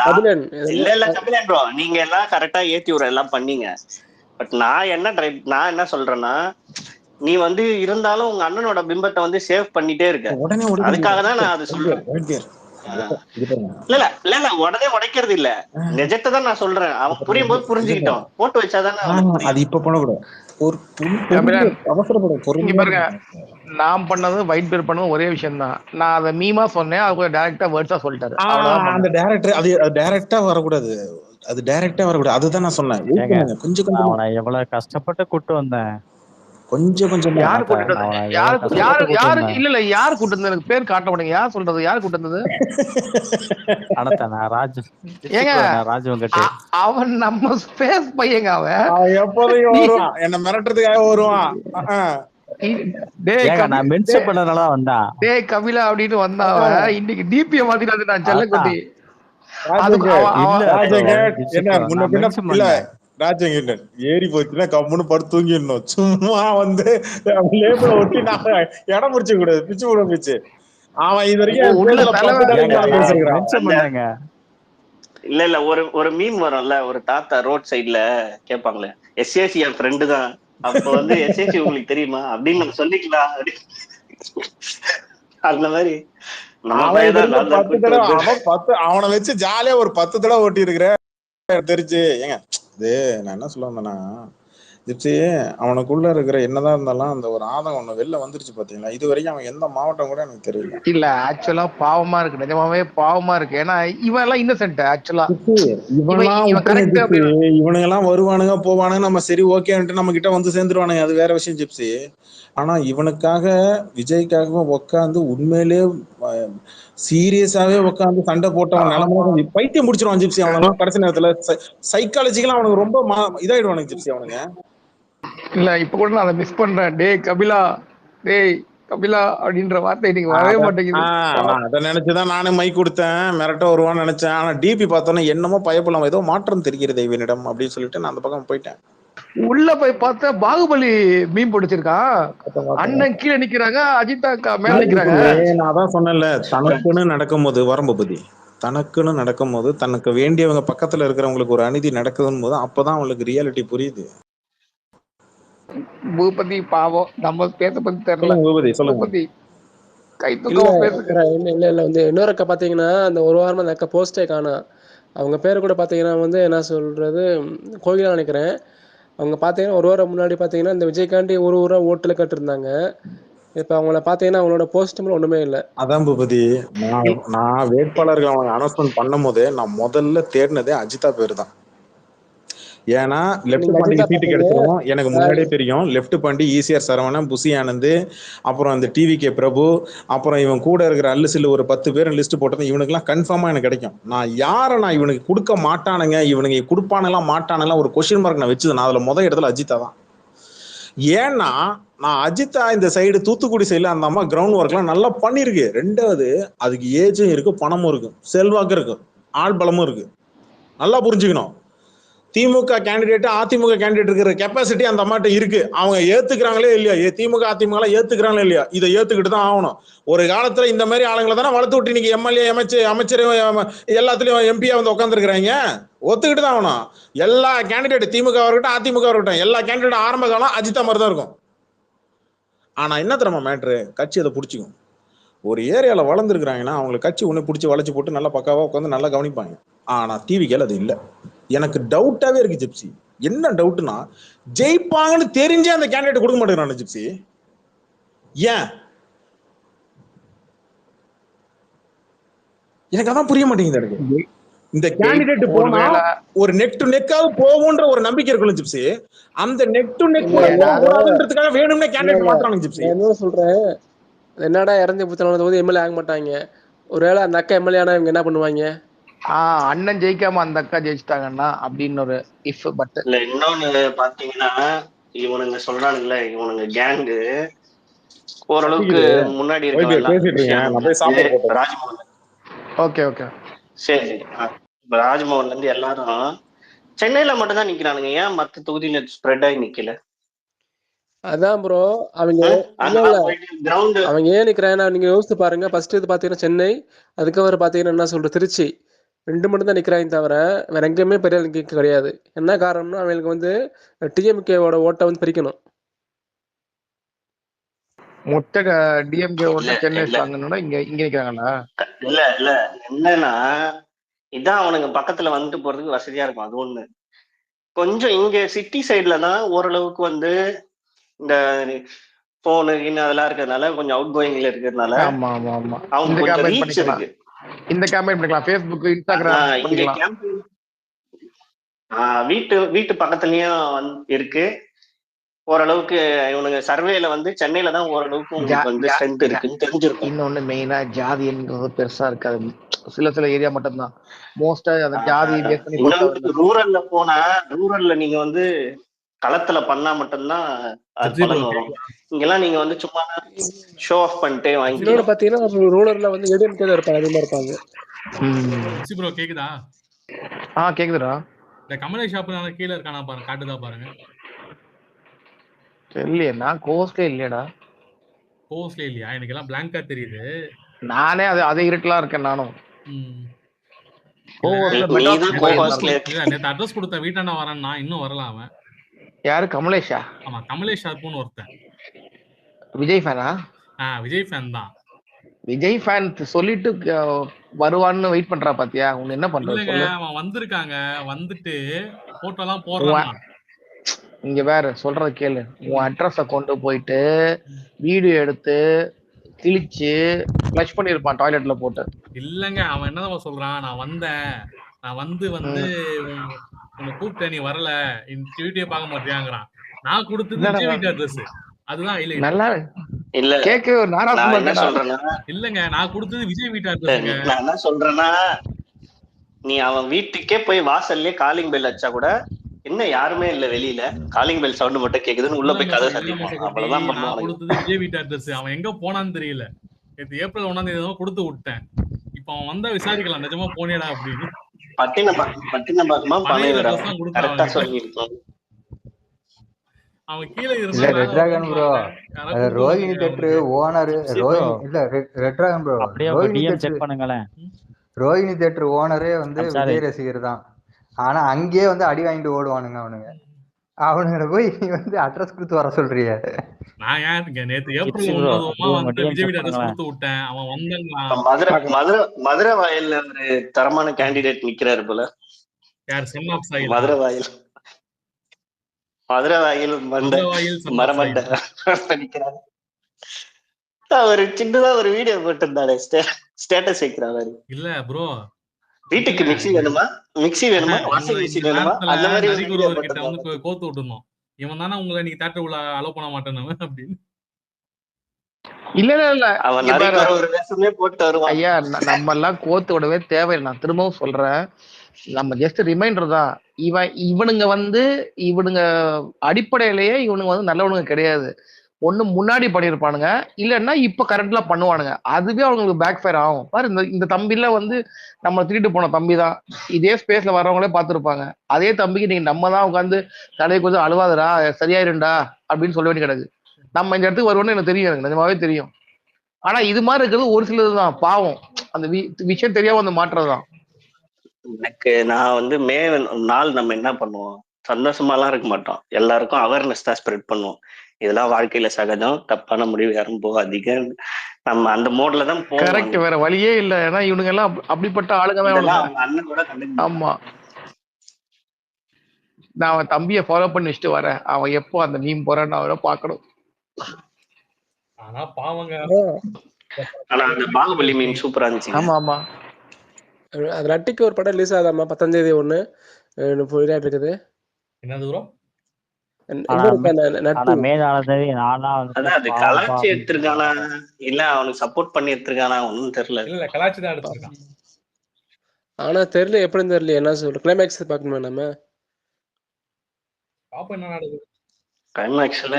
கபிலன் இல்ல கபிலன் ப்ரோ, நீங்க எல்லாம் கரெக்டா ஏத்தி விட எல்லாம் பண்ணீங்க. பட் நான் என்ன சொல்றேன்னா, நீ வந்து இருந்தாலும் உங்க அண்ணனோட பிம்பத்தை வந்து சேவ் பண்ணிட்டே இருக்க. அதுக்காக தான் நான் அது சொல்றேன். இல்ல உடனே உடைக்கிறது இல்ல, நிஜத்தை தான் நான் சொல்றேன். அவன் புரியும் போது புரிஞ்சுக்கிட்டோம், போட்டு வச்சாதானே அது இப்ப பண்ணக்கூடாது. பாருங்க, நான் பண்ணது ஒயிட் பேர் பண்ணது ஒரே விஷயம் தான். நான் அதை மீமா சொன்னேன், அது டைரக்டா வேர்ட்ஸா சொல்லிட்டாரு. அந்த டைரக்டர் அது டைரக்டா வரக்கூடாது, அது டைரக்டா வரக்கூடாது. அதுதான் நான் சொன்னேன். கொஞ்சம் கொஞ்சம் அவனை எவ்வளவு கஷ்டப்பட்டு கூட்டு வந்தேன். கொஞ்சம் கொஞ்சம் யாரு கூட்டு இல்ல யாரு கூட்டு வந்தது? எனக்கு பேர் காட்ட மாட்டேங்க. யார் சொல்றது? யாரு கூட்டு வந்தது? அவன் நம்ம ஸ்பேஸ் பையங்க. அவன் எப்போதையும் வருவான், என்ன மிரட்டுறதுக்காக வருவான். டேய் கபிலா அப்படின்னு வந்தாவன் இன்னைக்கு டிபிய மாத்திட்டு நான் செல்லக்குட்டி. ராஜங்கண்ணன் ஏறி போச்சுன்னா கம்முன்னு படுத்து தூங்கிடணும். சும்மா வந்து ஒட்டி நான் இடம் முடிச்ச கூடாது, பிச்சு கூட பிச்சு. அவன் இது வரைக்கும் இல்ல ஒரு மீம் வரும்ல, ஒரு தாத்தா ரோட் சைட்ல கேட்பாங்களே, எஸ்ஏசி என் ஃப்ரெண்டு தான், அப்ப வந்து எஸ்ஏசி உங்களுக்கு தெரியுமா அப்படின்னு நம்ம சொல்லிக்கலாம். அந்த மாதிரி அவனை வச்சு ஜாலியா ஒரு 10 தடவை ஓட்டி இருக்கிறேன் தெரிஞ்சு. ஏங்க இது நான் என்ன சொல்ல வந்தேன்னா, ஜிப்சி அவனுக்குள்ள இருக்கிற என்னதான் இருந்தாலும் அந்த ஒரு ஆதங்கம் ஒண்ணு வெளில வந்துருச்சு பாத்தீங்களா. இது வரைக்கும் அவன் எந்த மாவட்டம் கூட எனக்கு தெரியல. இல்ல ஆக்சுவலா பாவமா இருக்கு, நிஜமாவே பாவமா இருக்கு. ஏன்னா இவன் எல்லாம் இன்னசென்ட். ஆக்சுவலா இவனுங்க எல்லாம் வருவானுங்க போவானுங்க, நம்ம சரி ஓகேன்ட்டு நம்ம கிட்ட வந்து சேர்ந்துருவானுங்க, அது வேற விஷயம் ஜிப்சி. ஆனா இவனுக்காக விஜய்க்காக உட்காந்து உண்மையிலே சீரியஸாவே உட்காந்து சண்டை போட்டவன் நிலைமை பைத்தியம் முடிச்சிருவான் ஜிப்சி. அவனுக்கு கடைசி நேரத்துல சைக்காலஜிக்கலா அவனுக்கு ரொம்ப இதாயிடுவானுங்க ஜிப்சி அவனுங்க. இல்ல இப்ப கூட நான் அதை மிஸ் பண்றேன். டேய் கபிலா, டேய் கபிலா அப்படின்ற வார்த்தை நீங்க வரவே மாட்டேங்குது. அதை நினைச்சுதான் நானும் மைக் கொடுத்தேன், மிரட்ட வருவான்னு நினைச்சேன். ஆனா டிபி பார்த்தோன்னா என்னமோ பயப்படலாம், ஏதோ மாற்றம் தெரிகிறது இவனிடம் அப்படின்னு சொல்லிட்டு நான் அந்த பக்கம் போயிட்டேன். உள்ள போய் பார்த்தா பாகுபலி மீன் பிடிச்சிருக்கான். அண்ணன் கீழே நிக்கிறாங்க, அஜிதா அக்கா மேல நிக்கிறாங்க. நான் தான் சொன்னேன்ல, தனக்குன்னு நடக்கும் போது வரம்பபதி தனக்குன்னு நடக்கும் போது தனக்கு வேண்டியவங்க பக்கத்துல இருக்கிறவங்களுக்கு ஒரு அநீதி நடக்குதுன்னு போது அப்பதான் அவங்களுக்கு ரியாலிட்டி புரியுது. பூபதி பாவம், நம்ம பேச பத்தி தெரியல. பூபதி சொல்லுங்க. இல்ல வந்து இன்னொரு அக்கா பாத்தீங்கன்னா அந்த ஒரு வாரமா அந்த அக்கா போஸ்டே காணோம். அவங்க பேரு கூட பாத்தீங்கன்னா வந்து என்ன சொல்றது, கோகிலா நினைக்கிறேன். அவங்க பாத்தீங்கன்னா ஒரு வாரம் முன்னாடி பாத்தீங்கன்னா இந்த விஜய்காண்டி ஒரு ஊரா ஓட்டுல கட்டிருந்தாங்க. இப்ப அவங்கள பாத்தீங்கன்னா அவங்களோட போஸ்ட் ஒண்ணுமே இல்ல. அதான் பூபதி, நான் வேட்பாளர்கள் அவங்க அனௌன்ஸ்மெண்ட் பண்ணும் போதே நான் முதல்ல தேடினதே அஜிதா பேரு தான். ஏன்னா லெப்ட் பாண்டிக்கு சீட்டு கிடைச்சிடும் எனக்கு முன்னாடியே தெரியும். லெப்ட் பாண்டி, ஈசிஆர் சரவணன், புசி ஆனந்த், அப்புறம் அந்த டிவிகே பிரபு, அப்புறம் இவன் கூட இருக்கிற அல்லு சில்லு ஒரு 10 பேர் லிஸ்ட் போட்டது இவனுக்குலாம் கன்ஃபார்மா எனக்கு கிடைக்கும். நான் இவனுக்கு கொடுக்க மாட்டானுங்க, இவனுக்கு கொடுப்பானுங்களாம் மாட்டானுங்களாம் ஒரு கொஸ்டின் மார்க் நான் வச்சுது. நான் அதுல முதல் இடத்துல அஜிதா தான். ஏன்னா நான் அஜிதா இந்த சைடு தூத்துக்குடி சைடுல அந்த அம்மா கிரவுண்ட் ஒர்க்லாம் நல்லா பண்ணிருக்கு. ரெண்டாவது அதுக்கு ஏஜும் இருக்கு, பணமும் இருக்கு, செல்வாக்கு இருக்கு, ஆள் பலமும் இருக்கு. நல்லா புரிஞ்சுக்கணும். திமுக கேண்டிடேட் அதிமுக கேண்டிடேட் இருக்கிற கெப்பாசிட்டி அந்த அம்மாட்ட இருக்கு. அவங்க ஏத்துக்கிறாங்களே இல்லையா, திமுக அதிமுக ஏத்துக்கிறாங்களே இல்லையா, இதை ஏத்துக்கிட்டு தான் ஆகணும். ஒரு காலத்துல இந்த மாதிரி ஆளுங்களை தானே வளர்த்து விட்டு இன்னைக்கு எம்எல்ஏ அமைச்சர் எல்லாத்துலயும் எம்பியா வந்து உட்காந்துருக்கிறாங்க. ஒத்துக்கிட்டு தான் ஆகணும். எல்லா கேண்டிடேட் திமுக இருக்கட்டும் அதிமுக இருக்கட்டும் எல்லா கேண்டிடேட் ஆரம்ப காலம் அஜிதா மாதிரி தான் இருக்கும். ஆனா என்ன தெரியுமா மேட்ரு, கட்சி அதை பிடிச்சிக்கும். ஒரு ஏரியால வளர்ந்துருக்கிறாங்கன்னா அவங்களுக்கு கட்சி ஒண்ணு பிடிச்சி வளைச்சு போட்டு நல்லா பக்காவா உட்காந்து நல்லா கவனிப்பாங்க. ஆனா டிவிக்கேல அது இல்லை. எனக்கு டவுட்டாவே இருக்கு ஜிப்சி. என்ன டவுட்னா, ஜெயிப்பாங்கன்னு தெரிஞ்சே அந்த கேண்டிடேட் கொடுக்க மாட்டேங்கிறான் ஜிப்சி. ஏன் எனக்கு அதான் புரிய மாட்டேங்குது. எனக்கு இந்த கேண்டிடேட் போனா ஒரு நெக் டு நெக்காவது போகும்ன்ற ஒரு நம்பிக்கை இருக்குல்ல ஜிப்சி, அந்த நெக் டு நெக் போகாதுன்றதுக்காக வேணும்னே கேண்டிடேட் மாத்துறாங்க ஜிப்சி. என்ன சொல்றேன், என்னடா இறந்து புத்தனது எம்எல்ஏ ஆக மாட்டாங்க. ஒருவேளை அந்த அக்கா எம்எல்ஏ ஆனா இவங்க என்ன பண்ணுவாங்க, அண்ணன் ஜெயிக்காம அந்த அக்கா ஜெயிச்சிட்டாங்கன்னா அப்படின்னு ஒரு இஃப். பட் இல்ல இன்னொன்னு பாத்தீங்கன்னா, இவனுங்க சொல்றானுங்களே, இவனுங்க கேங்கு ஓரளவுக்கு முன்னாடி இருக்க ராஜ்மோகன். ஓகே ஓகே சரி, ராஜ்மோகன்ல இருந்து எல்லாரும் சென்னையில மட்டும் தான் நிக்கிறானுங்க. ஏன் மத்த தொகுதியில ஸ்ப்ரெட் ஆகி நிக்கல? அதான் ப்ரோ, அவங்க ஏன் நிக்கிறாங்கன்னா நீங்க யோசித்து பாருங்க. ஃபர்ஸ்ட் இது பாத்தீங்கன்னா சென்னை, அதுக்கப்புறம் பாத்தீங்கன்னா என்ன சொல்ற திருச்சி, 2 மட்டும் தான் நிக்கிறாங்க தவிர வேற எங்கேயுமே பெரிய ஆள் கிடையாது. என்ன காரணம்னா அவங்களுக்கு வந்து டிஎம்கேவோட ஓட்டை வந்து பிரிக்கணும். மொத்த டிஎம்கே இல்ல ஓட்ட சென்னை இல்ல ஸ்ட்ராங்கனோட இங்க இங்க நிக்கிறாங்களா? இல்ல இல்ல என்னன்னா இதான் அவனுங்க பக்கத்துல வந்துட்டு போறதுக்கு வசதியா இருக்கும். அது ஒண்ணு. கொஞ்சம் இங்க சிட்டி சைட்ல தான் ஓரளவுக்கு வந்து இந்த போனு அதெல்லாம் இருக்கிறதுனால கொஞ்சம் அவுட் கோயிங்ல இருக்கிறதுனால ஆமா ஆமா ஆமா. அவங்க இந்த கொஞ்சம் கேம்பெயின் ரீச் பண்ணிக்கலாம், இருக்கு. இந்த கேம்பெயின் பண்ணிக்கலாம், ஃபேஸ்புக் இன்ஸ்டாகிராம் இங்க பண்ணிக்கலாம். கேம்பெயின் வீட்டு வீட்டு பக்கத்துலயும் இருக்கு. ஓரளவுக்கு இவனுங்க சர்வேல வந்து சென்னையில தான் ஓரளவுக்கு உங்களுக்கு வந்து ஸ்ட்ரென்த் இருக்குன்னு தெரிஞ்சிருக்கும். இன்னொன்னு மெயினா ஜாதின்றது பெருசா இருக்காது, சில சில ஏரியா மட்டும்தான். மோஸ்டா அந்த ஜாதி பேஸ் பண்ணி இன்னொன்று ரூரல்ல போனா ரூரல்ல நீங்க வந்து களத்துல பண்ணா மட்டும்தான் அது பலன் வரும். இங்கெல்லாம் நீங்க வந்து சும்மா ஷோ ஆஃப் பண்ணிட்டு இன்னொன்னு வாங்கிக்கலாம். பாத்தீங்கன்னா ரூலர்ல வந்து ஏடிஎம்கே இருப்பாங்க, அதிகமா இருப்பாங்க. ப்ரோ கேக்குதா? கேக்குதுடா. இந்த கமலேஷ் ஷாப்னால கீழ இருக்கானா பாருங்க, காட்டுதா பாருங்க. தெரியலையே, நான் கோஸ்ட்ல இல்லையடா. கோஸ்ட்ல இல்லையா? எனக்கு எல்லாம் பிளாங்கா தெரியுது. நானே அதே இருட்டலாம் இருக்கேன் நானும். நேத்து அட்ரஸ் கொடுத்த வீட்டாண்ட வரேன்னா இன்னும் வரல அவன். யாரு? கமலேஷா? ஆமா, கமலேஷ் ஷாப்னு ஒருத்தன். விஜய் ஃபேனா? விஜய் ஃபேன் தான். விஜய் ஃபேன் சொல்லிட்டு வருவான்னு வெயிட் பண்றா பாத்தியா? உன்ன என்ன பண்றது சொல்லு. அவன் வந்திருக்காங்க, வந்துட்டு போட்டோ எல்லாம் போடுறான். இங்க வேற சொல்றது கேளு. உன் அட்ரஸ கொண்டு போயிட்டு வீடியோ எடுத்து கிழிச்சு ஃப்ளஷ் பண்ணிருப்பான் டாய்லெட்ல போட்டு. இல்லங்க, அவன் என்னதான் சொல்றான், நான் வந்தேன், நான் வந்து உன்னை கூப்பிட்டேன், நீ வரல, வீடியோ பார்க்க மாட்டியாங்கிறான். நான் கொடுத்தது விஜய் வீட்டு அட்ரஸ். அதுதான் இல்ல நல்லா இல்ல கேக்கு. நான் என்ன சொல்றேன்னா இல்லங்க, நான் கொடுத்தது விஜய் வீட்டு அட்ரஸ்ங்க. நான் என்ன சொல்றேன்னா, நீ அவன் வீட்டுக்கே போய் வாசல்லே காலிங் பெல் அடிச்சா கூட என்ன யாருமே இல்ல, வெளியில காலிங் பெல் சவுண்ட் மட்டும் கேக்குதுன்னு உள்ள போய் கதை சத்திப்பான். அவ்வளவுதான் நான் பண்ணுவான். கொடுத்தது விஜய் வீட்டு அட்ரஸ். அவன் எங்க போனான்னு தெரியல. நேற்று ஏப்ரல் 1ஆம் தேதி கொடுத்து விட்டேன். இப்ப அவன் வந்தா விசாரிக்கலாம், நிஜமா போனேடா அப்படின்னு. பட்டினப்பாக்கமா பனையூரா கரெக்டா சொல்லிருக்கோம். அவன் கீழே இல்ல red dragon bro, Rohini theatre owner Rohini இல்ல red dragon bro, Rohini theatre Rohini theatre ஓனரே வந்து விஜய் ரசிகர் தான். ஆனா அங்கேயே வந்து அடி வாங்கிட்டு ஓடுவானுங்க அவனுங்க. அவனுங்களை போய் நீ வந்து அட்ரஸ் கொடுத்து வர சொல்றிய? நான் ஏன் நேத்து ஏப்ரல் 9 வந்து விஜய் வீட்டு அட்ரஸ் கொடுத்து விட்டேன். அவன் வந்தாங்க. மதுரை வாயில்ல ஒரு தரமான கேண்டிடேட் நிக்கிறாரு போல. யார்? Son of soil. மதுரை வாயில் மரமண்ட நிக்கிறாரு. ஒரு சின்னதா ஒரு வீடியோ போட்டிருந்தாரு, ஸ்டேட்டஸ் வைக்கிறாரு. இல்ல ப்ரோ, வீட்டுக்கு மிக்ஸி வேணுமா, மிக்ஸி வேணுமா, வாஷிங் மிஷின் வேணுமா, அந்த மாதிரி கிட்ட வந்து கோத்து விட்டுருந்தோம். இவன் தானே உங்களை நீங்க தேட்டர் உள்ள அலோ பண்ண மாட்டேன்னு அப்படின்னு. இல்ல அவன் ஒரு வேஷமே போட்டு வருவான். ஐயா, நம்ம எல்லாம் கோத்து விடவே தேவையில்லை. நான் திரும்பவும் சொல்றேன், நம்ம ஜஸ்ட் ரிமைண்டர் தான். இவனுங்க அடிப்படையிலேயே இவனுங்க வந்து நல்லவனுங்க கிடையாது. ஒண்ணு முன்னாடி பண்ணிருப்பானுங்க, இல்லைன்னா இப்ப கரண்ட்ல பண்ணுவானுங்க. அதுவே அவங்களுக்கு பேக் ஃபயர் ஆகும். பாரு, இந்த தம்பில வந்து நம்ம திருட்டு போன தம்பி தான். இதே ஸ்பேஸ்ல வர்றவங்களே பார்த்துருப்பாங்க. அதே தம்பிக்கு நீங்க நம்ம தான் உட்காந்து தலையை கொஞ்சம் அழுவாதரா சரியாயிருண்டா அப்படின்னு சொல்ல வேண்டிய கிடக்கு. நம்ம இந்த இடத்துக்கு வருவோம்னு எனக்கு தெரியும், எனக்கு நிஜமாவே தெரியும். ஆனா இது மாதிரி இருக்கிறது ஒரு சிலதுதான் பாவம். அந்த விஷயம் தெரியாம வந்து மாற்றதுதான். எனக்கு நான் வந்து நாள் நம்ம என்ன பண்ணுவோம், சந்தோஷமாலாம் இருக்க மாட்டோம். எல்லாருக்கும் அவேர்னஸ் தான் ஸ்ப்ரெட் பண்ணுவோம். இதெல்லாம் வாழ்க்கையில சகஜம், தப்பான முடிவு யாரும் போகாதீங்க. நம்ம அந்த மோட்ல தான் போவோம். கரெக்ட், வேற வழியே இல்ல. ஏன்னா இவனுங்க எல்லாம் அப்படிப்பட்ட ஆளுங்க தான். அண்ணன் கூட ஆமா, நான் அவன் தம்பியை ஃபாலோ பண்ணி வச்சுட்டு வரேன். அவன் எப்போ அந்த மீம் போறான்னு அவரை பார்க்கணும். ஆனா பாவங்க. ஆனா அந்த பாகுபலி மீம் சூப்பரா இருந்துச்சு. ஆமா ஆமா. அது நட்டிக்கு ஒரு படம் ரிலீஸ் ஆகாமா 10ஆம் தேதி ஒண்ணு போயிட்டு இருக்குது. என்ன தூரம்? கலாச்சி எடுத்திருக்கானா இல்ல அவனுக்கு சப்போர்ட் பண்ணி எடுத்திருக்கானா ஒன்னும் தெரியல. இல்ல கலாச்சி தான் எடுத்திருக்கான். ஆனா தெரியல, எப்படின்னு தெரியல. என்ன சொல்ற, கிளைமேக்ஸ் பார்க்கணுமா நம்ம? பாப்போம் என்ன நடக்குது கிளைமேக்ஸ்ல.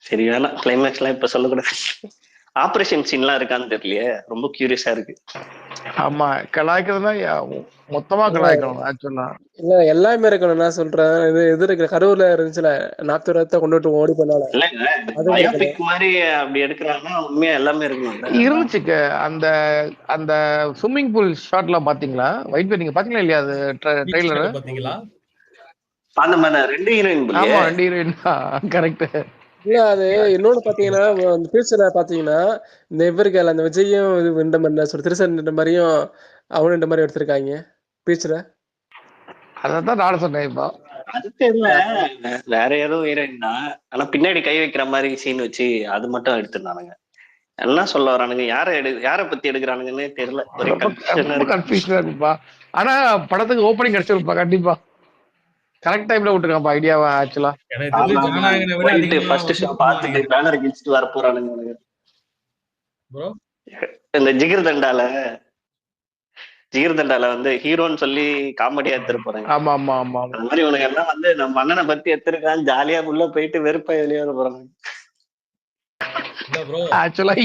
சரி வேணாம், கிளைமேக்ஸ் எல்லாம் இப்ப சொல்லக்கூடாது. ஆபரேஷன் சீன்லாம் இருக்கான்னு தெரியலையே, ரொம்ப கியூரியஸா இருக்கு. ஆமா, கலாய்க்கிறதுனா மொத்தமா கலாய்க்கணும் ஆக்சுவலா. இல்ல எல்லாமே இருக்கணும். நான் சொல்றேன் இது இருக்கு கரூர்ல இருந்துச்சுல 40 ரூபா கொண்டுட்டு ஓடி போனால இல்லங்க அது இருக்கணும். பயோபிக் மாதிரி அப்படி எடுக்கிறாங்கன்னா உண்மையா எல்லாமே இருக்கணும்ல. இருந்துச்சுக்க அந்த அந்த ஸ்விம்மிங் பூல் ஷாட்ல பாத்தீங்களா? ஒயிட் நீங்க பாத்தீங்களா இல்லையா அது ட்ரெய்லர்? பாத்தீங்களா? அந்த மாதிரி 2 ஹீரோயின் போலியே. ஆமா 2 ஹீரோயின் கரெக்ட். இல்ல அது இன்னொன்னு பாத்தீங்கன்னா அந்த ஃபியூச்சர்ல பாத்தீங்கன்னா இந்த இவருக்கு அந்த விஜயும் இது இந்த மாதிரி சொல்லி திருசன் இந்த மாதிரியும் அவனும் இந்த மாதிரி எடுத்திருக்காங்க ஃபியூச்சர்ல. அதான் நானும் சொன்னேன். இப்போ அது தெரியல, வேற ஏதோ ஹீரோயின் தான். ஆனா பின்னாடி கை வைக்கிற மாதிரி சீன் வச்சு அது மட்டும் எடுத்திருந்தானுங்க. என்ன சொல்ல வரானுங்க, யார பத்தி எடுக்கிறானுங்கன்னே தெரியல. ஒரே கன்ஃபியூஷனா இருக்கு. கன்ஃபியூஷனா இருக்குப்பா. ஆனா படத்துக்கு ஓப்பனிங் கிடைச்சிருப்பா கண்டிப்பா. கரெக்ட் டைம்ல விட்டுருக்கான்ப்பா ஐடியாவா ஆக்சுவலா. எனக்கு தெரிஞ்சு ஜனநாயகனை விட அதிகமா ஃபர்ஸ்ட் ஷோ பார்த்துட்டு பேனர் கிழிச்சிட்டு வர போறானுங்க ப்ரோ. இந்த ஜிகிர்தண்டால வந்து ஹீரோன்னு சொல்லி காமெடியா எடுத்துட்டு போறாங்க. ஆமா ஆமா ஆமா. அந்த மாதிரி உனக்கு எல்லாம் வந்து நம்ம அண்ணனை பத்தி எடுத்திருக்கான், ஜாலியா உள்ள போயிட்டு வெறுப்பா வெளியே வர போறாங்க. இல்ல ப்ரோ ஆக்சுவலா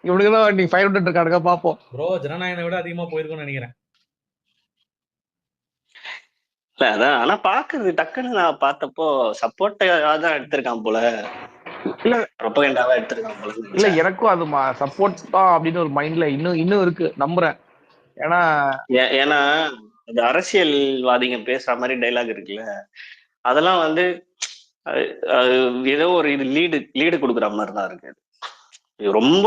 இவனுக்கு தான் நீ 500 இருக்கானுங்க பாப்போம். ப்ரோ ஜனநாயகனை விட அதிகமா போயிருக்கும்னு நினைக்கிறேன். இல்ல அதான், ஆனா பாக்குறது டக்குன்னு நான் பார்த்தப்போ சப்போர்ட்டா தான் எடுத்திருக்கான் போல, இல்ல ப்ரொபகண்டாவா எடுத்திருக்கான் போல. இல்ல எனக்கும் அது சப்போர்ட் தான் அப்படின்னு ஒரு மைண்ட்ல இன்னும் இருக்கு நம்புறேன். ஏன்னா அது அரசியல்வாதிங்க பேசுற மாதிரி டைலாக் இருக்குல்ல, அதெல்லாம் வந்து ஏதோ ஒரு இது லீடு கொடுக்குற மாதிரி தான் இருக்கு. ரொம்ப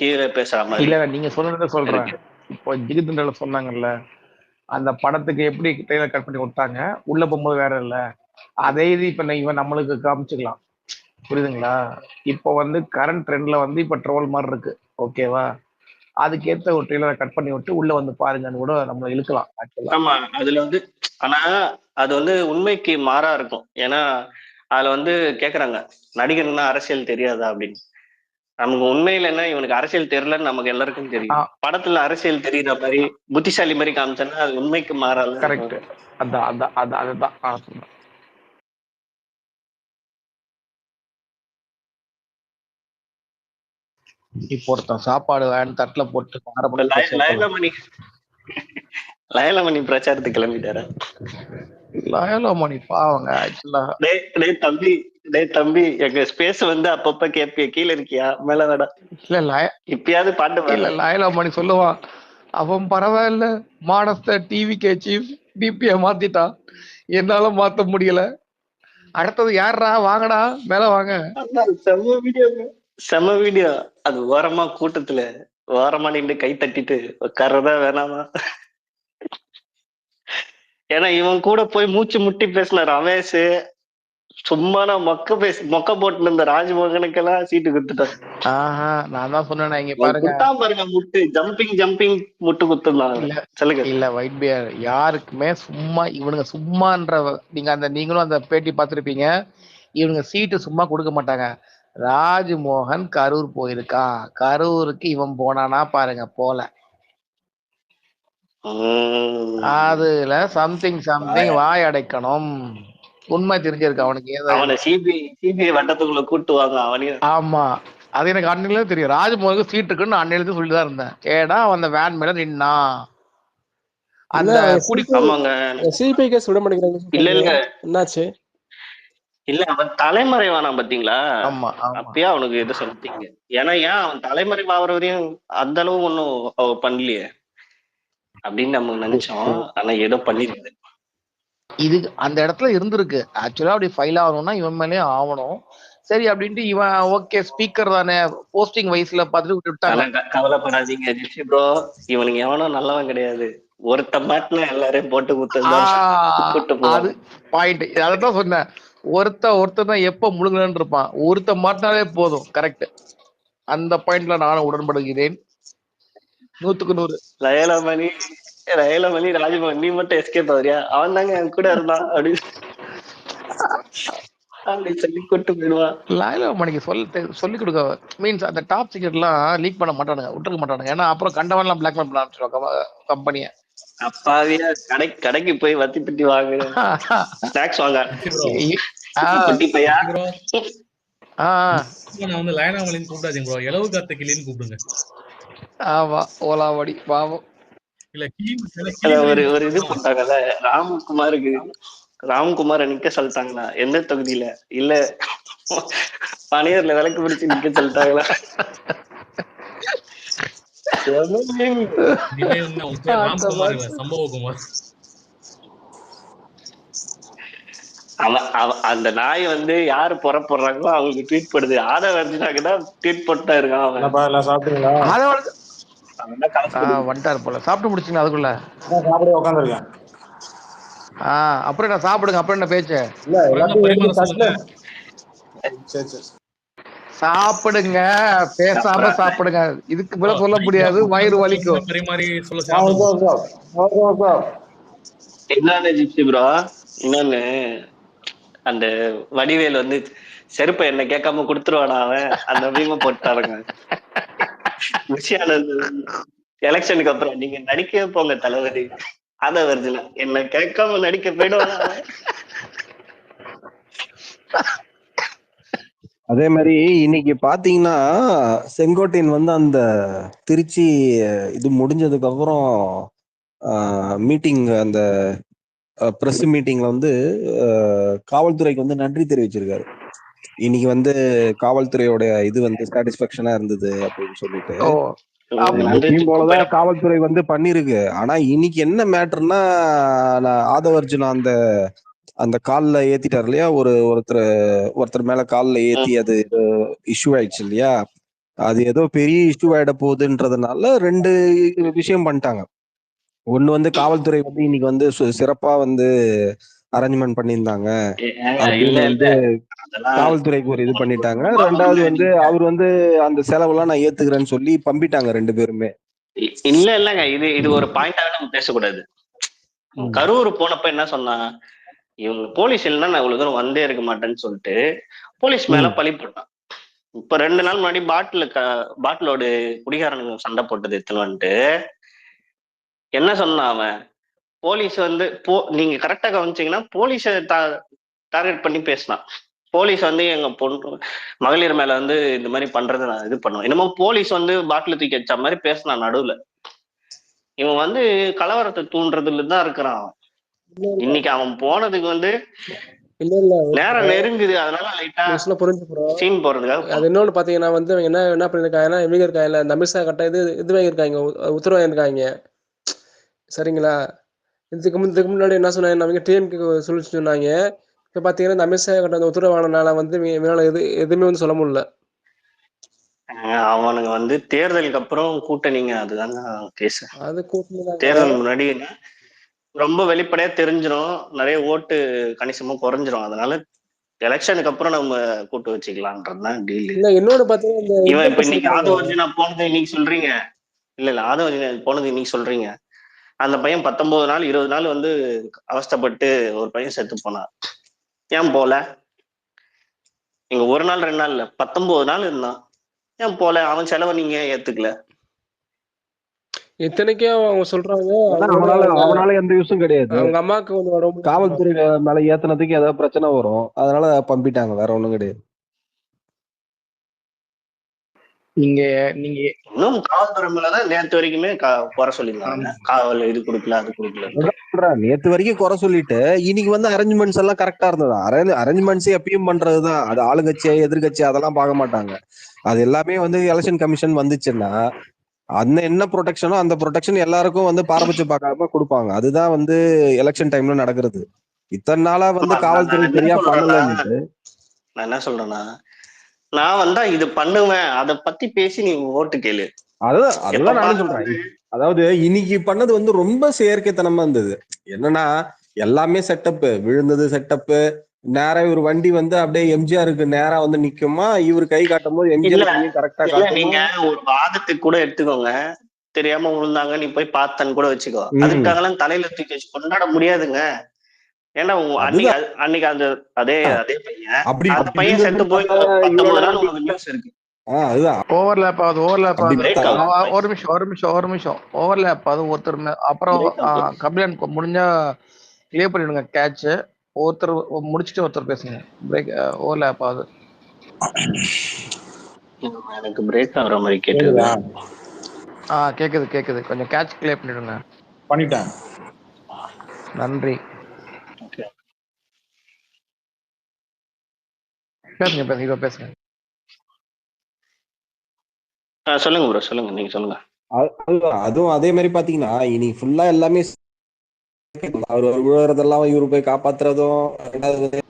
கீழே பேசுற மாதிரி. இல்ல நீங்க சொன்னதை சொல்றேன். இப்போ ஜிகிர்தண்டால சொன்னாங்கல்ல அந்த படத்துக்கு எப்படி ட்ரெய்லர் கட் பண்ணி விட்டாங்க, உள்ள போகும்போது வேற இல்ல, அதே இது இப்ப இவன் நம்மளுக்கு காமிச்சுக்கலாம். புரியுதுங்களா? இப்போ வந்து கரண்ட் ட்ரெண்ட்ல வந்து இப்ப ட்ரோல் மாதிரி இருக்கு, ஓகேவா? அதுக்கேற்ற ஒரு ட்ரெய்லரை கட் பண்ணி விட்டு உள்ள வந்து பாருங்கன்னு கூட நம்ம இழுக்கலாம். ஆமா அதுல வந்து, ஆனா அது வந்து உண்மைக்கு மாறா இருக்கும். ஏன்னா அதுல வந்து கேக்குறாங்க நடிகர்னா அரசியல் தெரியாதா அப்படின்னு. நமக்கு உண்மையில என்ன இவனுக்கு அரசியல் தெரியலன்னு நமக்கு எல்லாருக்கும் தெரியும். படத்துல அரசியல் தெரியுற மாதிரி புத்திசாலி மாதிரி காமிச்சேன்னா அது உண்மைக்கு மாறாது. கரெக்ட். அதுதான் இப்போ ஒருத்தன் சாப்பாடு தட்டுல போட்டு லயலமணி பிரச்சாரத்துக்கு கிளம்பிட்டாரு. லயலமணி பாவங்க ஆக்சுவலா. தம்பி எங்க ஸ்பேஸ் வந்து அப்பப்ப கேப்பிய கீழே இருக்கியா மேல வேடா. இல்ல இப்பயாவது பாட்டு இல்ல லயலமணி சொல்லுவான், அவன் பரவாயில்ல மானஸ்த டிவிகே சீஃப் பிபிய மாத்திட்டான், என்னால மாத்த முடியல, அடுத்தது யாரா வாங்கடா மேல வாங்க. செம வீடியோ அது. ஓரமா கூட்டத்துல ஓரமா நின்று கை தட்டிட்டு உட்கார்றதா வேணாமா? ஏன்னா இவன் கூட போய் மூச்சு முட்டி பேசின ரமேஷ் சும்மா மொக்க போட்டு இருந்த ராஜ்மோகனுக்கெல்லாம் சீட்டு கொடுத்துட்டான். நான் தான் சொன்னேன், இங்க பாருங்க முட்டு ஜம்பிங் முட்டு குத்துனாங்க. சொல்லுங்க. இல்ல ஒயிட் பியர் யாருக்குமே சும்மா இவனுங்க சும்மான்ற நீங்களும் அந்த பேட்டி பார்த்திருப்பீங்க, இவனுங்க சீட்டு சும்மா கொடுக்க மாட்டாங்க. ராஜ்மோகன் கரூர் போயிருக்கான், கரூருக்கு இவன் போனானா பாருங்க, போல அதுல சம்திங் வாய் அடைக்கணும். உண்மை தெரிஞ்சிருக்கு அவனுக்கு. சிபிஐ வட்டத்துக்குள்ள கூட்டுவாங்க அவனையும். ஆமா அது எனக்கு அன்னையில தெரியும். ராஜ்மோகனுக்கு சீட் இருக்குன்னு அன்னையில சொல்லிதான் இருந்தேன். ஏடா அந்த வேன் மேல நின்னா அந்த சிபிஐ கேஸ் விட மாட்டேங்கிறாங்க. இல்ல என்னாச்சு? இல்ல அவன் தலைமறைவானா பாத்தீங்களா? அப்பயே அவனுக்கு எது சொல்லிட்டீங்க. ஏன்னா அவன் தலைமறைவாகிற வரையும் அந்த அளவு ஒன்னும் பண்ணலையே அப்படின்னு நம்ம நினைச்சோம். ஆனா ஏதோ பண்ணிருக்கு. இது அந்த இடத்துல இருந்திருக்கு. ஆக்சுவலா அப்படி ஃபைல் ஆகணும்னா இவன் மேலே ஆகணும். சரி அப்படின்ட்டு இவன் ஓகே ஸ்பீக்கர் தானே போஸ்டிங் வைஸ்ல பார்த்துட்டு விட்டுட்டாங்க. கவலைப்படாதீங்க ரிஷி ப்ரோ, இவனுக்கு எவனும் நல்லவன் கிடையாது. ஒருத்த மாட்டினா எல்லாரையும் போட்டு குத்து. அது பாயிண்ட். அதான் சொன்னேன், ஒருத்தர் தான் எப்ப முழுங்கலன்னு இருப்பான், ஒருத்த மாட்டினாலே போதும். கரெக்ட். அந்த பாயிண்ட்ல நானும் உடன்படுகிறேன் 100க்கு 100. லயலமணி ராஜ்மோகன் நீ மட்டும் எஸ்கேப் ஆகுறியா, அவன் தாங்க என் கூட இருந்தான் அப்படின்னு சொல்லி கூட்டு போயிடுவான். லயலமணிக்கு சொல்லி கொடுக்க மீன்ஸ் அந்த டாப் சீக்ரெட் எல்லாம் லீக் பண்ண மாட்டானுங்க, விட்டுருக்க மாட்டானுங்க. ஏன்னா அப்புறம் கண்டவன் எல்லாம் பிளாக்மெயில் பண்ண ஆரம்பிச்சிருவாங்க கம்பெனியை. அப்பாவியா கடைக்கு போய் வத்தி பிட்டி வாங்க, ஸ்நாக்ஸ் வாங்க. நான் வந்து லயலமணின்னு கூப்பிடாதீங்க ப்ரோ, இலவு காத்த கிளின்னு கூப்பிடுங்க. ஆமா ஓலாவடி பாவம். இல்ல ஒரு இது போட்டாங்கல்ல ராம்குமார நிக்க சொல்லிட்டாங்களா எந்த தொகுதியில? இல்ல பனையூர்ல விளக்கு பிடிச்சு நிக்க சொல்லிட்டாங்களா? சம்பவகுமார் அந்த நாய் வந்து யாரு புறப்படுறாங்களோ அவங்களுக்கு ட்வீட் போடுது. ஆதவர்ஜினாக்குதான் ட்வீட் போட்டா இருக்கான் அவன். சாப்பிட்டீங்களா? வந்துட்டாரு போல. சாப்பிட்டு முடிச்சுங்க அதுக்குள்ள சாப்பிட உட்காந்துருக்கேன். அப்புறம் என்ன சாப்பிடுங்க. அப்புறம் என்ன பேச்சு? சாப்பிடுங்க, பேசாம சாப்பிடுங்க. இதுக்கு மேல சொல்ல முடியாது, வயிறு வலிக்கும். இன்னொன்னு ஜிப்சி ப்ரோ, இன்னொன்னு அந்த வடிவேல் வந்து செருப்பை என்ன கேட்காம கொடுத்துருவானா அவன், அந்த மீம போட்டாருங்க. எலெக்ஷனுக்கு அப்புறம் நீங்க நடிக்கவே போங்க தளபதி, அத வருதுல என்ன கேட்காம நடிக்க போயிடுவானா அவன். அதே மாதிரி இன்னைக்கு பாத்தீங்கன்னா செங்கோட்டையன் வந்து அந்த திருச்சி இது முடிஞ்சதுக்கு அப்புறம் மீட்டிங், அந்த பிரஸ் மீட்டிங்ல வந்து காவல்துறைக்கு வந்து நன்றி தெரிவிச்சிருக்காரு. இன்னைக்கு வந்து காவல்துறையோட இது வந்து சாட்டிஸ்பாக்சனா இருந்தது அப்படின்னு சொல்லிட்டு. போலதான் காவல்துறை வந்து பண்ணிருக்கு. ஆனா இன்னைக்கு என்ன மேட்டர்னா, ஆதவர்ஜுனா அந்த கால்ல ஏத்திட்டாரு இல்லையா, ஒருத்தர் மேல கால்ல ஏத்தி அது இஷ்யூ ஆயிடுச்சு இல்லையா. அது ஏதோ பெரிய இஷ்யூ ஆயிட போகுதுன்றதுனால 2 விஷயம் பண்ணிட்டாங்க. ஒண்ணு வந்து காவல்துறை வந்து இன்னைக்கு வந்து சிறப்பா வந்து அரேஞ்ச்மெண்ட் பண்ணியிருந்தாங்க அப்படின்னு வந்து காவல்துறைக்கு ஒரு இது பண்ணிட்டாங்க. 2வது வந்து அவர் வந்து அந்த செலவெல்லாம் நான் ஏத்துக்கிறேன்னு சொல்லி பம்பிட்டாங்க 2 பேருமே. இல்லங்க, இது ஒரு பாயிண்டாவே நம்ம பேசக்கூடாது. கரூர் போனப்ப என்ன சொன்னா, இவங்க போலீஸ் இல்லைன்னா நான் இவ்வளவு தூரம் வந்தே இருக்க மாட்டேன்னு சொல்லிட்டு போலீஸ் மேல பழி போட்டான். இப்ப 2 நாள் முன்னாடி பாட்டிலோட குடிகாரனுங்க சண்டை போட்டது எத்தனை என்ன சொன்னான் அவன், போலீஸ் வந்து நீங்க கரெக்டா கவனிச்சீங்கன்னா போலீஸை டார்கெட் பண்ணி பேசினான். போலீஸ் வந்து எங்க பொண்ணு மகளிர் மேல வந்து இந்த மாதிரி பண்றதை நான் இது பண்ணுவேன். என்னமோ போலீஸ் வந்து பாட்டில் தூக்கி வச்ச மாதிரி பேசினான் நடுவுல. இவன் வந்து கலவரத்தை தூண்டுறதுல தான் இருக்கிறான் அவன். இன்னைக்கு அவன் போனதுக்கு வந்து நேரம் நெருங்குது, அதனால லைட்டா சீன் போறதுக்காக. அது இன்னொன்னு பாத்தீங்கன்னா வந்து என்ன பண்ணிருக்காங்கன்னா, இவங்க இருக்காங்க தமிழ்சா கட்ட இது வாங்கியிருக்காங்க, உத்தரவு வாங்கியிருக்காங்க. சரிங்களா? இதுக்கு முன்னாடி என்ன சொன்னாங்க, அவங்க டிஎம்கே சொன்னாங்க. இப்ப பாத்தீங்கன்னா தமிழ்சா கட்ட அந்த உத்தரவு வாங்கினால வந்து எதுவுமே வந்து சொல்ல முடியல. அவனுங்க வந்து தேர்தலுக்கு அப்புறம் கூட்டணிங்க, அதுதாங்க கேஸ். தேர்தல் முன்னாடி ரொம்ப வெளிப்படையா தெரிஞ்சிடும், நிறைய ஓட்டு கணிசமா குறைஞ்சிரும். அதனால எலெக்ஷனுக்கு அப்புறம் நம்ம கூட்டு வச்சுக்கலாம்ன்றதுதான் டீல். இன்னொன்னு பாத்தீங்கன்னா இவன் இப்ப இன்னைக்கு ஆதவர்ஜுனா போனது இன்னைக்கு சொல்றீங்க, இல்ல ஆதவர்ஜுனா போனது இன்னைக்கு சொல்றீங்க. அந்த பையன் 19 நாள் 20 நாள் வந்து அவஸ்தப்பட்டு ஒரு பையன் செத்து போனான். ஏன் போல? இங்க 1 நாள் 2 நாள் இல்ல, 19 நாள் இருந்தான். ஏன் போல? அவன் செலவை நீங்க ஏத்துக்கல? இத்தனைக்கும் அவங்க சொல்றாங்க அவனால எந்த யூஸும் கிடையாது. அவங்க அம்மாவுக்கு காவல்துறை மேல ஏத்துனதுக்கு ஏதாவது பிரச்சனை வரும், அதனால பம்பிட்டாங்க, வேற ஒண்ணும் கிடையாது. நீங்க இன்னும் காவல்துறை மேலதான் நேற்று வரைக்குமே குறை சொல்லியிருந்தாங்க. காவல் இது கொடுக்கல அது கொடுக்கல. நேற்று வரைக்கும் குறை சொல்லிட்டு இன்னைக்கு வந்து அரேஞ்ச்மெண்ட்ஸ் எல்லாம் கரெக்டா இருந்ததா. அரேஞ்ச்மெண்ட்ஸ் எப்பயும் பண்றதுதான். அது ஆளுங்கட்சி எதிர்கட்சி அதெல்லாம் பார்க்க மாட்டாங்க. அது எல்லாமே வந்து எலெக்ஷன் கமிஷன் வந்துச்சுன்னா அந்த என்ன ப்ரொடெக்ஷனோ அந்த ப்ரொடெக்ஷன் எல்லாருக்கும் வந்து பாரபட்சம் பார்க்காம கொடுப்பாங்க. அதுதான் வந்து எலெக்ஷன் டைம்ல நடக்கிறது. இத்தனை நாளா வந்து காவல்துறை சரியா பண்ணலன்னுட்டு நான் என்ன சொல்றேன்னா, நான் வந்தா இது பண்ணுவேன், அதை பத்தி பேசி நீ ஓட்டு கேளு. அதெல்லாம் நானும் சொல்றேன். அதாவது இன்னைக்கு பண்ணது வந்து ரொம்ப செயற்கைத்தனமா இருந்தது. என்னன்னா எல்லாமே செட்டப், விழுந்தது செட்டப்பு. நேரா இவர் வண்டி வந்து அப்படியே எம்ஜிஆருக்கு நேரா வந்து நிக்குமா, இவர் கை காட்டும் போது எம்ஜிஆர் கரெக்டா காட்டும். நீங்க ஒரு வாதத்துக்கு கூட எடுத்துக்கோங்க, தெரியாம விழுந்தாங்க நீ போய் பார்த்தன்னு கூட வச்சுக்கோ, அதுக்காகலாம் தலையில தூக்கி வச்சு கொண்டாட முடியாதுங்க. ஏன்னா அன்னைக்கு அந்த அதே பையன், அந்த பையன் செத்து போய் 19 நாள் உங்களுக்கு நியூஸ் இருக்கு. ஓவர்லேப் ஆகுது. ஒரு நிமிஷம் ஓவர்லேப் ஆகுது. ஒருத்தர் அப்புறம் கம்ப்ளைண்ட் முடிஞ்சா கிளியர் பண்ணிடுங்க கேட்ச். ஒருத்தர் முடிச்சுட்டு ஒருத்தர் பேசுங்க. பிரேக் ஓவர்லேப் ஆகுது. எனக்கு பிரேக் ஆகுற மாதிரி கேக்குது. கேக்குது. கொஞ்சம் கேட்ச் கிளியர் பண்ணிடுங்க. பண்ணிட்டேன். நன்றி. பேசுங்க பேசுங்க. சொல்லுங்க ப்ரோ, சொல்லுங்க, நீங்க சொல்லுங்க. அதுவும் அதே மாதிரி பாத்தீங்கன்னா இன்னைக்கு ஃபுல்லா எல்லாமே அவர் விழுறதெல்லாம் இவரு போய் காப்பாத்துறதும், ரெண்டாவது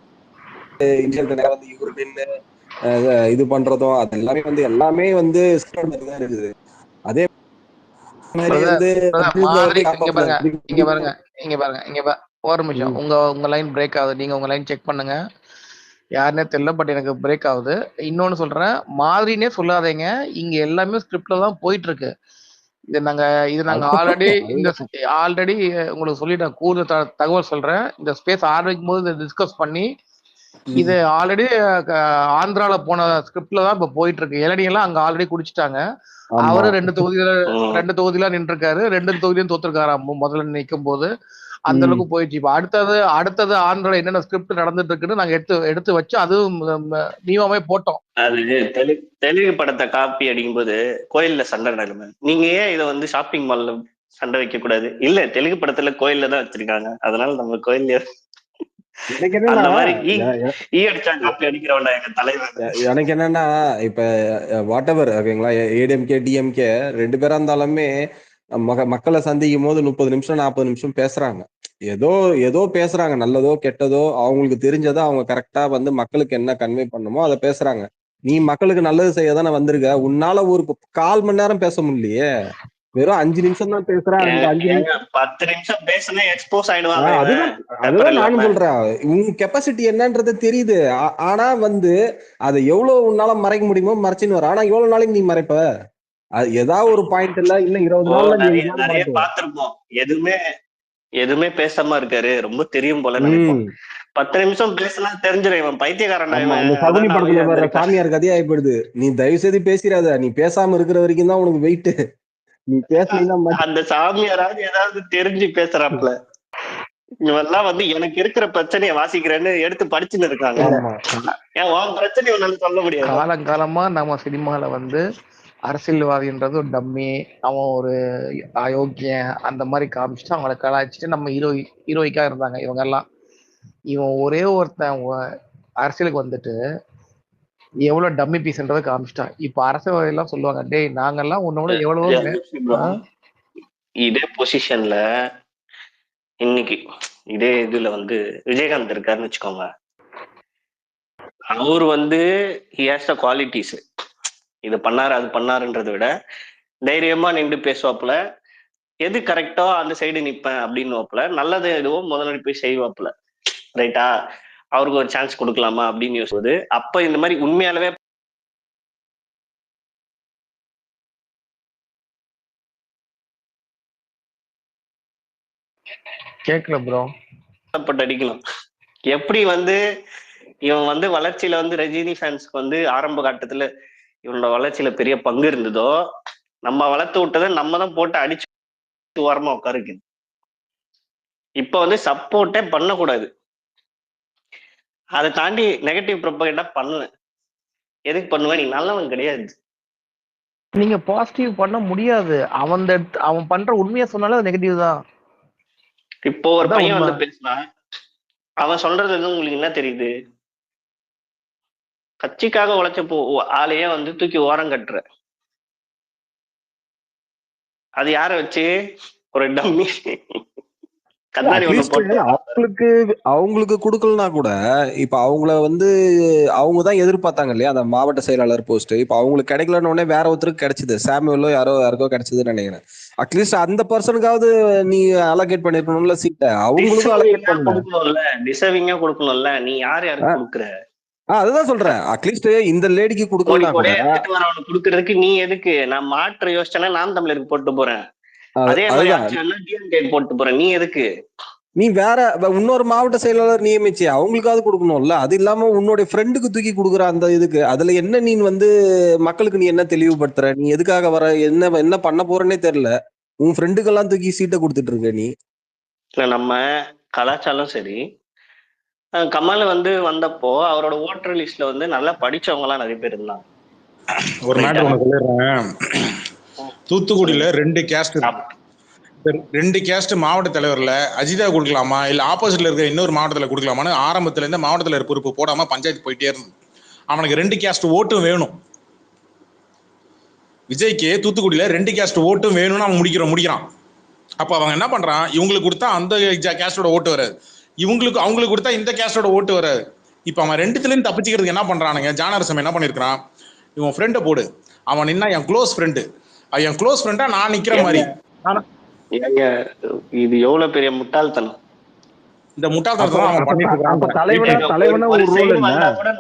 இன்ஜினியர் வந்து இவரு நின்று இது பண்றதும், அது எல்லாமே வந்து இருக்குது. அதே மாதிரி வந்து ஒரு நிமிஷம், உங்க லைன் பிரேக் ஆகுது. நீங்க உங்க லைன் செக் பண்ணுங்க. யாருன்னே தெரியல, பட் எனக்கு பிரேக் ஆகுது. இன்னொன்னு சொல்றேன், மாதிரினே சொல்லாதீங்க. இங்க எல்லாமே ஸ்கிரிப்ட்ல தான் போயிட்டு இருக்கு. இது நாங்க ஆல்ரெடி உங்களுக்கு சொல்லிட்டேன். கூடுதல் தகவல் சொல்றேன். இந்த ஸ்பேஸ் ஆரம்பிக்கும் போது இதை டிஸ்கஸ் பண்ணி, இது ஆல்ரெடி ஆந்திரால போன ஸ்கிரிப்ட்ல தான் இப்ப போயிட்டு இருக்கு. எல்லாம் அங்க ஆல்ரெடி குடிச்சிட்டாங்க. அவரு 2 தொகுதியில நின்று இருக்காரு. 2 தொகுதியும் தோத்துருக்காரு முதல்ல நிற்கும் போது. அந்த அளவுக்கு போயிடுச்சு. இப்ப அடுத்தது ஆந்திரால என்னென்ன ஸ்கிரிப்ட் நடந்துட்டு இருக்குன்னு நாங்க எடுத்து வச்சு அதுவும் நீவாமே போட்டோம். அது தெலுங்கு படத்தை காப்பி அடிக்கும் போது கோயில்ல சண்டை நடக்குது. நீங்க ஏன் இதை வந்து ஷாப்பிங் மால்ல சண்டை வைக்க கூடாது? இல்ல, தெலுங்கு படத்துல கோயில்ல தான் வச்சிருக்காங்க, அதனால நம்ம கோயில்ல அந்த மாதிரி காப்பி அடிக்கிறவன எங்க தலைவர். எனக்கு என்னன்னா, இப்ப வாட் எவர் ஓகேங்களா, ஏடிஎம்கே டிஎம்கே 2 பேரா இருந்தாலுமே மக்களை சந்திக்கும் போது 30 நிமிஷம் 40 நிமிஷம் பேசுறாங்க. ஏதோ பேசுறாங்க, நல்லதோ கெட்டதோ அவங்களுக்கு தெரிஞ்சதோ அவங்க கரெக்டா வந்து மக்களுக்கு என்ன கன்வே பண்ணுமோ அதை பேசுறாங்க. நீ மக்களுக்கு நல்லது செய்ய தானே வந்திருக்க. உன்னால ஒரு 1/4 மணி நேரம் பேச முடியலையே, வெறும் 5 நிமிஷம் தான் பேசுறேன். 10 நிமிஷம் பேசுனா எக்ஸ்போஸ் ஆயிடுவாங்க. அதுதான் நானும் சொல்றேன், உங்க கெப்பாசிட்டி என்னன்றது தெரியுது. ஆனா வந்து அதை எவ்வளவு உன்னால மறைக்க முடியுமோ மறைச்சுன்னு வர. ஆனா எவ்வளவு நாளைக்கு நீ மறைப்ப? ஏதாவது ஒரு பாயிண்ட் இல்ல 20 நாள்ல நிறைய பார்த்திருப்போம். எதுவுமே பேசாம இருக்காரு, ரொம்ப தெரியும் போல நினைப்போம். 10 நிமிஷம் பேசினா தெரிஞ்சிடும் இவன் பைத்தியக்காரன். சகுனி படத்துல வர்ற சாமியார் கதையா ஆயிடுது. நீ தயவு செய்து பேசிடாத, நீ பேசாம இருக்கிற வரைக்கும் தான் உனக்கு வெயிட். நீ பேசலாம், அந்த சாமியாராவது ஏதாவது தெரிஞ்சு பேசுறாப்ல. இவெல்லாம் வந்து எனக்கு இருக்கிற பிரச்சனைய வாசிக்கிறேன்னு எடுத்து படிச்சுன்னு இருக்காங்க. ஏன் உன் பிரச்சனை ஒன்னு சொல்ல முடியாது? காலங்காலமா நம்ம சினிமால வந்து அரசியல்வாதின்றது ஒரு டம்மி, அவன் ஒரு அயோக்கியன் அந்த மாதிரி காமிச்சுட்டு அவங்கள கலாய்ச்சிட்டு நம்ம ஹீரோயிக்கா இருந்தாங்க இவங்க எல்லாம். இவன் ஒரே ஒருத்தன் அரசியலுக்கு வந்துட்டு எவ்வளவு டம்மி பீஸ்ன்றதை காமிச்சிட்டான். இப்ப அரசியல்வாதி எல்லாம் சொல்லுவாங்க, டேய் நாங்கெல்லாம் உன்னோட எவ்வளவோ. இதே பொசிஷன்ல இன்னைக்கு இதே இதுல வந்து விஜயகாந்த் இருக்காருன்னு வச்சுக்கோங்க. அவர் வந்து குவாலிட்டிஸ், இது பண்ணாரு அது பண்ணாருன்றதை விட தைரியமா நின்று பேசுவாப்புல. எது கரெக்டோ அந்த சைடு நிப்பேன் அப்படின்னு நல்லது எதுவோ முதல்ல போய் செய்வாப்புல. ரைட்டா, அவருக்கு ஒரு சான்ஸ் கொடுக்கலாமா அப்படின்னு யோசிச்சது. அப்ப இந்த மாதிரி உண்மையாலவே கேட்கல ப்ரோ, அடிக்கலாம். எப்படி வந்து இவன் வந்து வளர்ச்சியில வந்து ரஜினி ஃபேன்ஸ்க்கு வந்து ஆரம்ப கட்டத்துல இவனோட வளர்ச்சியில பெரிய பங்கு இருந்ததோ, நம்ம வளர்த்து விட்டதை நம்ம தான் போட்டு அடிச்சு ஓரமா உட்காருக்கு. இப்ப வந்து சப்போர்ட்டே பண்ணக்கூடாது. அதை தாண்டி நெகட்டிவ் ப்ரொபகண்டா பண்ணுவேன். எதுக்கு பண்ணுவேன்? நீ நல்லவன் கிடையாது. நீங்க பாசிட்டிவ் பண்ண முடியாது. அவன் பண்ற உண்மையை சொன்னாலும் நெகட்டிவ் தான். இப்போ ஒரு பையன் வந்து பேசினா அவன் சொல்றது உங்களுக்கு என்ன தெரியுது? கட்சிக்காக உழைச்ச ஆளையே வந்து தூக்கி ஓரம் கட்டுற. அது யார வச்சு? ஒரு டம்மி. அவங்களுக்கு கொடுக்கலனா கூட இப்ப அவங்கள வந்து அவங்கதான் எதிர்பார்த்தாங்க இல்லையா அந்த மாவட்ட செயலாளர் போஸ்ட். இப்ப அவங்களுக்கு கிடைக்கலன்னு உடனே வேற ஒருத்தருக்கு கிடைச்சது, சாமுவேலோ யாருக்கோ கிடைச்சதுன்னு நினைக்கிறேன். அட்லீஸ்ட் அந்த பர்சனுக்காவது நீ அலோகேட் பண்ணிருக்கணும்ல சீட்டை. அவங்களுக்கும் அலோகேட் பண்ணணும்ல, டிசர்விங்கா கொடுக்கணும்ல. நீ யாருக்கு கொடுக்குற? அதுதான் சொல்றேன், அட்லீஸ்ட் இந்த லேடிக்கு கொடுக்கலாம் கொடுக்கறதுக்கு நீ எதுக்கு? நான் மாற்று யோசிச்சேன்னா நாம் தமிழருக்கு போட்டு போறேன், அதே மாதிரி போட்டு போறேன். நீ எதுக்கு? நீ வேற இன்னொரு மாவட்ட செயலாளர் நியமிச்சு அவங்களுக்காவது கொடுக்கணும்ல. அது இல்லாம உன்னுடைய ஃப்ரெண்டுக்கு தூக்கி கொடுக்குற அந்த இதுக்கு அதுல என்ன நீ வந்து மக்களுக்கு நீ என்ன தெளிவுபடுத்துற? நீ எதுக்காக வர, என்ன பண்ண போறேன்னே தெரியல. உன் ஃப்ரெண்டுக்கெல்லாம் தூக்கி சீட்டை கொடுத்துட்டு இருக்க நீ. நம்ம கலாச்சாரம் சரி. கமல் வந்து வந்தப்போ அவரோட ஓட்டர் லிஸ்ட்ல வந்து நல்லா படிச்சவங்க எல்லாம் நிறைய பேர் இருந்தாங்க. ஒரு மேட்டர் ஒண்ணு சொல்லிடுறேன். தூத்துக்குடியில 2 கேஸ்ட் 2 கேஸ்ட் மாவட்ட தலைவர்ல அஜிதா கொடுக்கலாமா இல்ல ஆப்போசிட்ல இருக்கிற இன்னொரு மாவட்டத்துல கொடுக்கலாமான்னு ஆரம்பத்துல இருந்து மாவட்ட தலைவர் பொறுப்பு போடாம பஞ்சாயத்து போயிட்டே இருந்தது. அவனுக்கு 2 கேஸ்ட் ஓட்டும் வேணும். விஜய்க்கு தூத்துக்குடியில 2 கேஸ்ட் ஓட்டும் வேணும்னு அவன் முடிக்கிறான். அப்ப அவங்க என்ன பண்றான், இவங்களுக்கு கொடுத்தா அந்த கேஸ்டோட ஓட்டு வராது, அவங்களுக்கு கொடுத்தா இந்த கேஸ்டோட ஓட்டு வராது. இப்ப அவன் 2த்துலயும் தப்பிச்சுக்கிறதுக்கு என்ன பண்றானுங்க, ஜானரசம் என்ன பண்ணிருக்கான், இவன் ஃப்ரெண்டை போடு, அவன் நின்னா என் க்ளோஸ் ஃப்ரெண்டு, என் க்ளோஸ் ஃப்ரெண்டா நான் நிக்கிற மாதிரி. இது எவ்வளவு பெரிய முட்டாள்தனம். இந்த முட்டாள்தனத்தை அவன் பண்ணிட்டு இருக்கான். தலைவனா ஒரு ரோல் என்ன கூட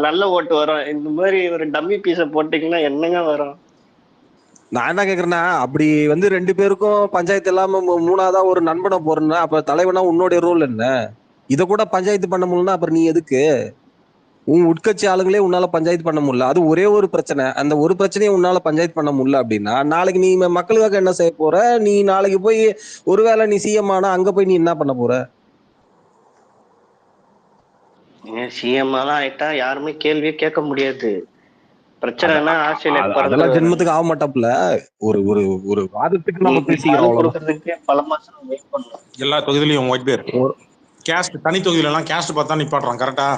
நல்ல ஓட்டு வரும். இந்த மாதிரி ஒரு டம்மி பீஸ போட்டீங்கன்னா என்னங்க வரும்? நான் என்ன கேக்குறேன்னா, அப்படி 2 பேருக்கும் பஞ்சாயத்து இல்லாம 3ஆவதா ஒரு நண்பனை போறேன்னா அப்ப தலைவனா உன்னோட ரோல் என்ன? இத கூட பஞ்சாயத்து பண்ண முடியலன்னா அப்புறம் நீ எதுக்கு? உன் உட்கட்சி ஆளுங்களே உன்னால பஞ்சாயத்து பண்ண முடியல, அது ஒரே ஒரு பிரச்சனை, அந்த ஒரு பிரச்சனையை உன்னால பஞ்சாயத்து பண்ண முடியல அப்படின்னா நாளைக்கு நீ மக்களுக்காக என்ன செய்ய போற? நீ நாளைக்கு போய் ஒருவேளை நீ சிஎம் ஆனா அங்க போய் நீ என்ன பண்ண போற? சிஎம் தான் ஆயிட்டா யாருமே கேள்வியே கேட்க முடியாது. பிரச்சனைனா அதெல்லாம் ஜென்மத்துக்கு ஆக மாட்டாப்ல. ஒரு ஒரு ஒரு வாதத்துக்கு நம்ம பேசிக்கிறோம். பல மாசம் வெயிட் பண்ணலாம். எல்லா தொகுதியிலையும் ஒயிட் பேர் கேஸ்ட், தனி தொகுதியில எல்லாம் கேஸ்ட் பார்த்தா நிப்பாட்டுறான். கரெக்டா?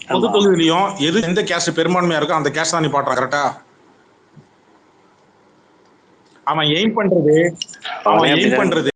பொது தொகுதியிலையும் எந்த கேஸ்ட் பெரும்பான்மையா இருக்கோ அந்த கேஸ்ட் தான் நிப்பாட்டுறான். கரெக்டா? அவன் எய்ம் பண்றது